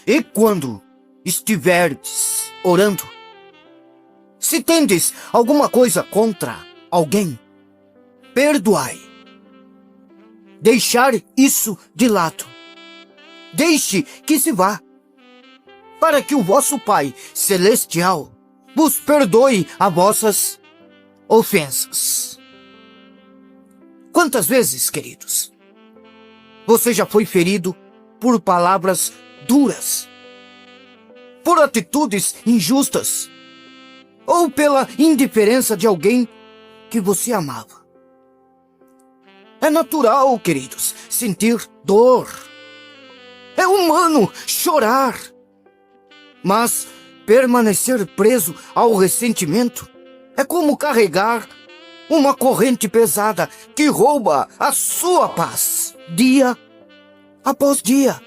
E quando estiverdes orando, se tendes alguma coisa contra alguém, perdoai. Deixar isso de lado. Deixe que se vá, para que o vosso Pai Celestial vos perdoe as vossas ofensas. Quantas vezes, queridos, você já foi ferido por palavras duras, por atitudes injustas, ou pela indiferença de alguém que você amava? É natural, queridos, sentir dor. É humano chorar. Mas permanecer preso ao ressentimento é como carregar uma corrente pesada que rouba a sua paz, dia após dia.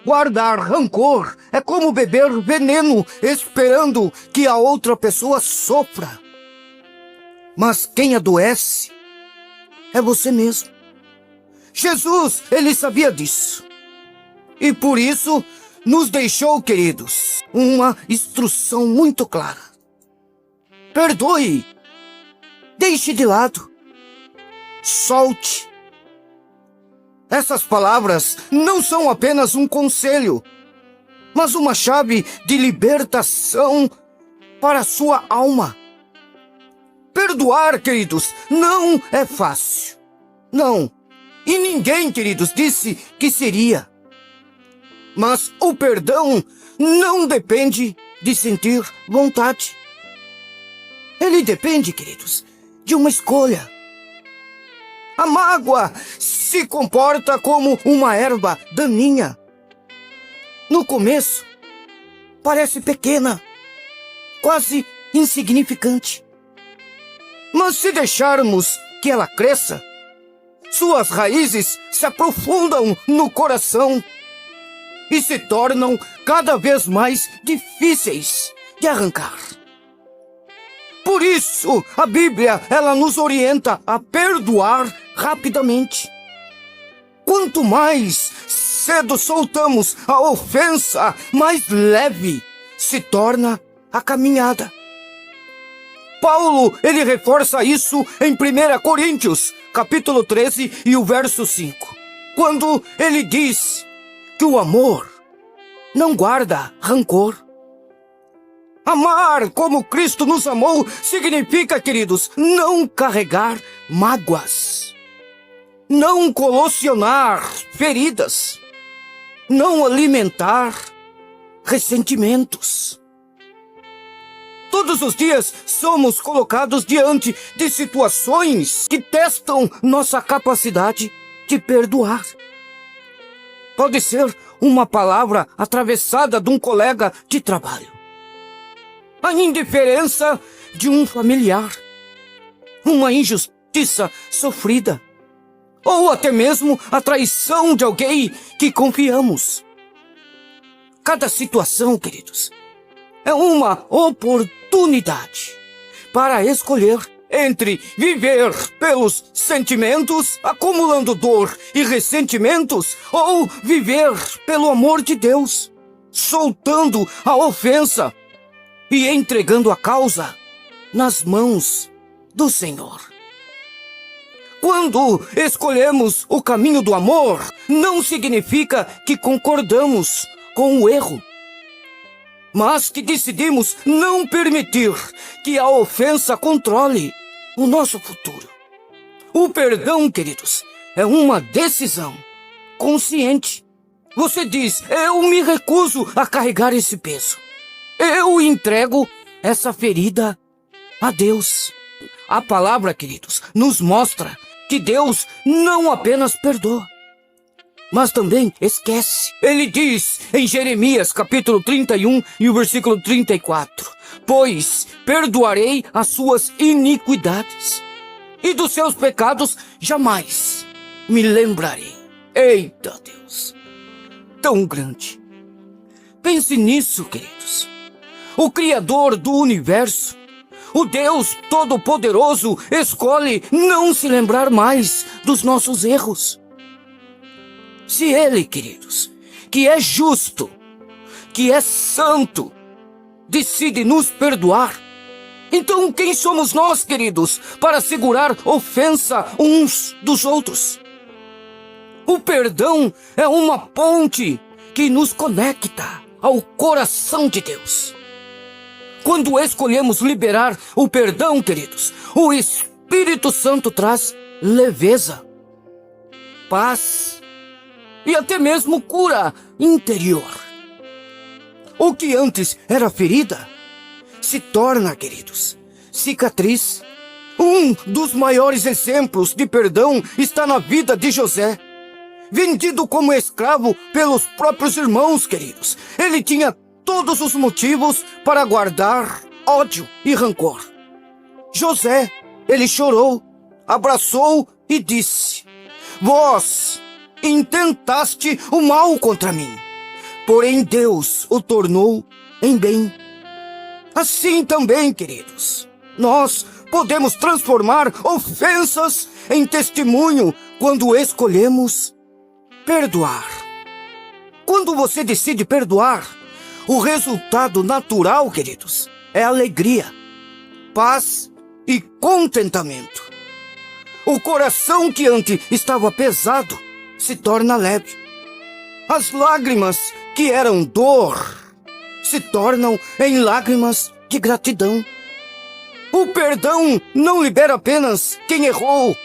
Guardar rancor é como beber veneno, esperando que a outra pessoa sofra. Mas quem adoece é você mesmo. Jesus, ele sabia disso. E por isso nos deixou, queridos, uma instrução muito clara. Perdoe. Deixe de lado. Solte. Essas palavras não são apenas um conselho, mas uma chave de libertação para a sua alma. Perdoar, queridos, não é fácil. Não. E ninguém, queridos, disse que seria. Mas o perdão não depende de sentir vontade. Ele depende, queridos, de uma escolha. A mágoa se comporta como uma erva daninha. No começo, parece pequena, quase insignificante. Mas se deixarmos que ela cresça, suas raízes se aprofundam no coração e se tornam cada vez mais difíceis de arrancar. Por isso, a Bíblia, ela nos orienta a perdoar rapidamente. Quanto mais cedo soltamos a ofensa, mais leve se torna a caminhada. Paulo, ele reforça isso em 1 Coríntios, capítulo 13 e o verso 5, quando ele diz que o amor não guarda rancor. Amar como Cristo nos amou significa, queridos, não carregar mágoas, não colecionar feridas, não alimentar ressentimentos. Todos os dias somos colocados diante de situações que testam nossa capacidade de perdoar. Pode ser uma palavra atravessada de um colega de trabalho, a indiferença de um familiar, uma injustiça sofrida, ou até mesmo a traição de alguém que confiamos. Cada situação, queridos, é uma oportunidade para escolher entre viver pelos sentimentos, acumulando dor e ressentimentos, ou viver pelo amor de Deus, soltando a ofensa e entregando a causa nas mãos do Senhor. Quando escolhemos o caminho do amor, não significa que concordamos com o erro, mas que decidimos não permitir que a ofensa controle o nosso futuro. O perdão, queridos, é uma decisão consciente. Você diz: eu me recuso a carregar esse peso. Eu entrego essa ferida a Deus. A palavra, queridos, nos mostra que Deus não apenas perdoa, mas também esquece. Ele diz em Jeremias capítulo 31 e o versículo 34: pois perdoarei as suas iniquidades, e dos seus pecados jamais me lembrarei. Eita Deus, tão grande. Pense nisso, queridos. O Criador do universo, o Deus Todo-Poderoso, escolhe não se lembrar mais dos nossos erros. Se Ele, queridos, que é justo, que é santo, decide nos perdoar, então quem somos nós, queridos, para segurar ofensa uns dos outros? O perdão é uma ponte que nos conecta ao coração de Deus. Quando escolhemos liberar o perdão, queridos, o Espírito Santo traz leveza, paz e até mesmo cura interior. O que antes era ferida se torna, queridos, cicatriz. Um dos maiores exemplos de perdão está na vida de José. Vendido como escravo pelos próprios irmãos, queridos, ele tinha todos os motivos para guardar ódio e rancor. José, ele chorou, abraçou e disse: vós intentaste o mal contra mim, porém Deus o tornou em bem. Assim também, queridos, nós podemos transformar ofensas em testemunho quando escolhemos perdoar. Quando você decide perdoar, o resultado natural, queridos, é alegria, paz e contentamento. O coração que antes estava pesado se torna leve. As lágrimas que eram dor se tornam em lágrimas de gratidão. O perdão não libera apenas quem errou,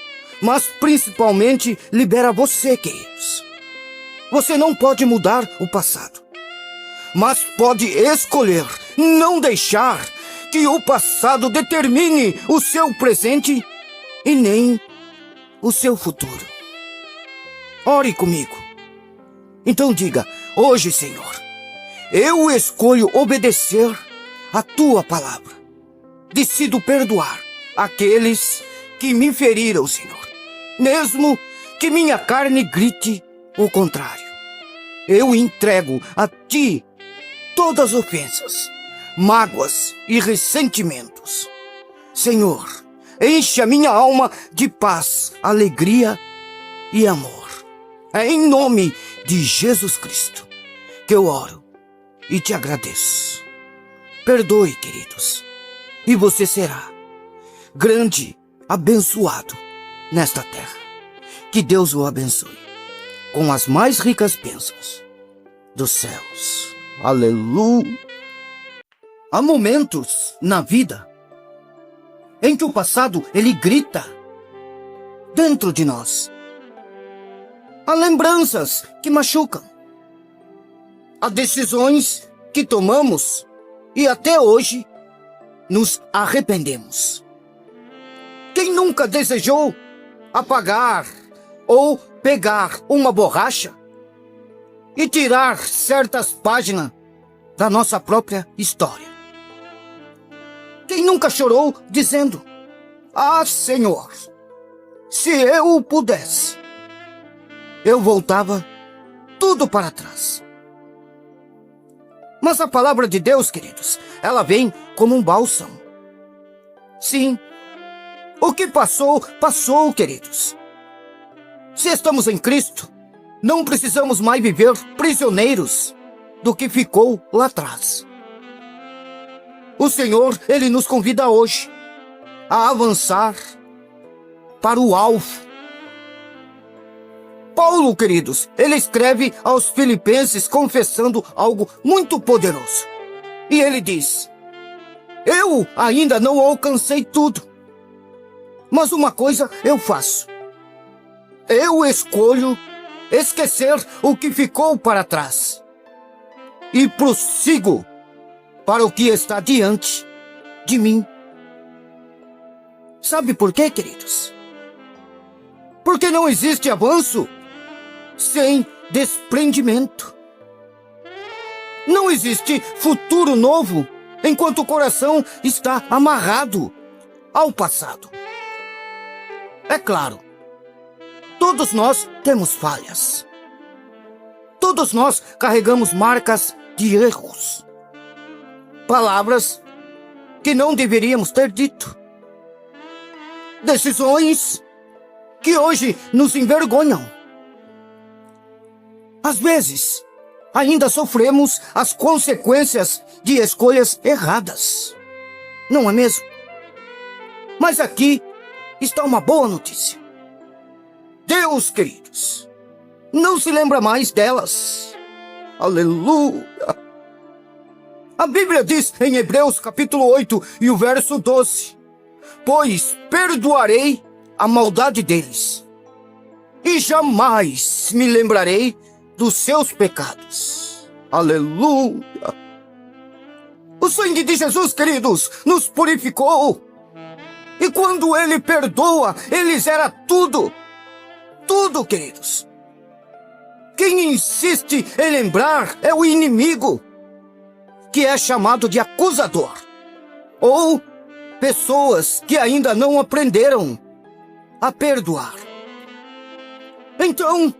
mas principalmente libera você, queridos. Você não pode mudar o passado, mas pode escolher não deixar que o passado determine o seu presente e nem o seu futuro. Ore comigo. Então diga: hoje, Senhor, eu escolho obedecer a Tua palavra. Decido perdoar aqueles que me feriram, Senhor, mesmo que minha carne grite o contrário. Eu entrego a Ti todas as ofensas, mágoas e ressentimentos. Senhor, enche a minha alma de paz, alegria e amor. É em nome de Jesus Cristo que eu oro e te agradeço. Perdoe, queridos, e você será grande, abençoado nesta terra. Que Deus o abençoe com as mais ricas bênçãos dos céus. Aleluia! Há momentos na vida em que o passado ele grita dentro de nós. Há lembranças que machucam. Há decisões que tomamos e até hoje nos arrependemos. Quem nunca desejou apagar ou pegar uma borracha e tirar certas páginas da nossa própria história? Quem nunca chorou dizendo: ah, Senhor, se eu pudesse, eu voltava tudo para trás. Mas a palavra de Deus, queridos, ela vem como um bálsamo. Sim, o que passou, passou, queridos. Se estamos em Cristo, não precisamos mais viver prisioneiros do que ficou lá atrás. O Senhor, Ele nos convida hoje a avançar para o alvo. Paulo, queridos, ele escreve aos Filipenses confessando algo muito poderoso. E ele diz: eu ainda não alcancei tudo, mas uma coisa eu faço. Eu escolho esquecer o que ficou para trás e prossigo para o que está diante de mim. Sabe por quê, queridos? Porque não existe avanço sem desprendimento. Não existe futuro novo enquanto o coração está amarrado ao passado. É claro, todos nós temos falhas. Todos nós carregamos marcas de erros. Palavras que não deveríamos ter dito. Decisões que hoje nos envergonham. Às vezes, ainda sofremos as consequências de escolhas erradas. Não é mesmo? Mas aqui está uma boa notícia. Deus, queridos, não se lembra mais delas. Aleluia! A Bíblia diz em Hebreus capítulo 8 e o verso 12: pois perdoarei a maldade deles, e jamais me lembrarei dos seus pecados. Aleluia! O sangue de Jesus, queridos, nos purificou. E quando Ele perdoa, Ele zera tudo. Tudo, queridos. Quem insiste em lembrar é o inimigo, que é chamado de acusador, ou pessoas que ainda não aprenderam a perdoar. Então,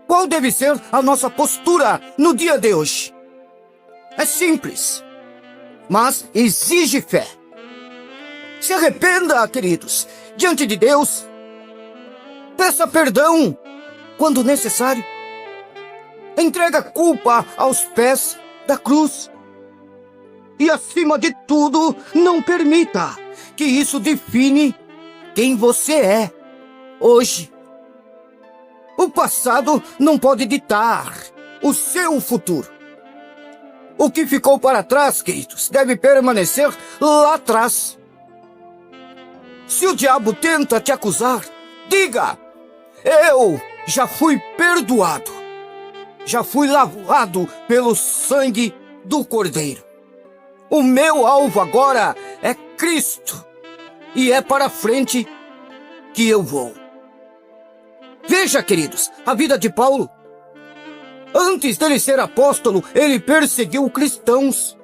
qual deve ser a nossa postura no dia de hoje? É simples, mas exige fé. Se arrependa, queridos, diante de Deus. Peça perdão quando necessário. Entrega a culpa aos pés da cruz. E, acima de tudo, não permita que isso define quem você é hoje. O passado não pode ditar o seu futuro. O que ficou para trás, queridos, deve permanecer lá atrás. Se o diabo tenta te acusar, diga: eu já fui perdoado. Já fui lavado pelo sangue do Cordeiro. O meu alvo agora é Cristo, e é para frente que eu vou. Veja, queridos, a vida de Paulo. Antes dele ser apóstolo, ele perseguiu cristãos.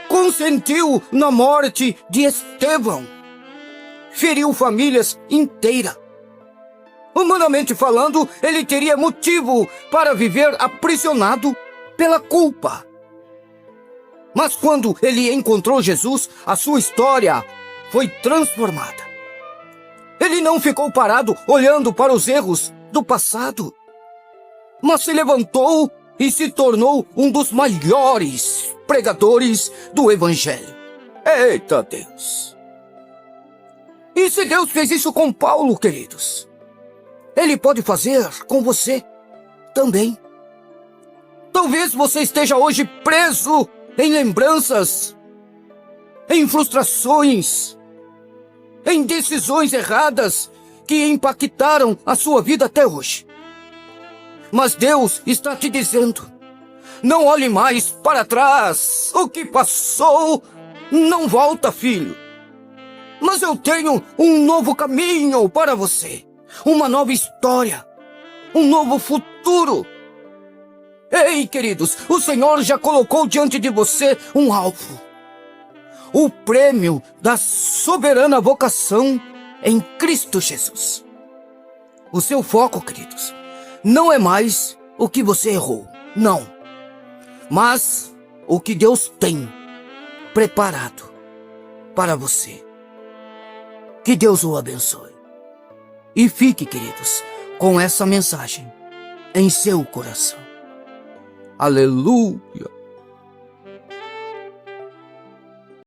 Consentiu na morte de Estevão. Feriu famílias inteiras. Humanamente falando, ele teria motivo para viver aprisionado pela culpa. Mas quando ele encontrou Jesus, a sua história foi transformada. Ele não ficou parado olhando para os erros do passado, mas se levantou e se tornou um dos maiores pregadores do Evangelho. Eita Deus! E se Deus fez isso com Paulo, queridos, Ele pode fazer com você também. Talvez você esteja hoje preso em lembranças, em frustrações, em decisões erradas que impactaram a sua vida até hoje. Mas Deus está te dizendo: não olhe mais para trás. O que passou não volta, filho. Mas eu tenho um novo caminho para você, uma nova história, um novo futuro. Ei, queridos, o Senhor já colocou diante de você um alvo. O prêmio da soberana vocação em Cristo Jesus. O seu foco, queridos, não é mais o que você errou, não. Mas o que Deus tem preparado para você. Que Deus o abençoe. E fique, queridos, com essa mensagem em seu coração. Aleluia!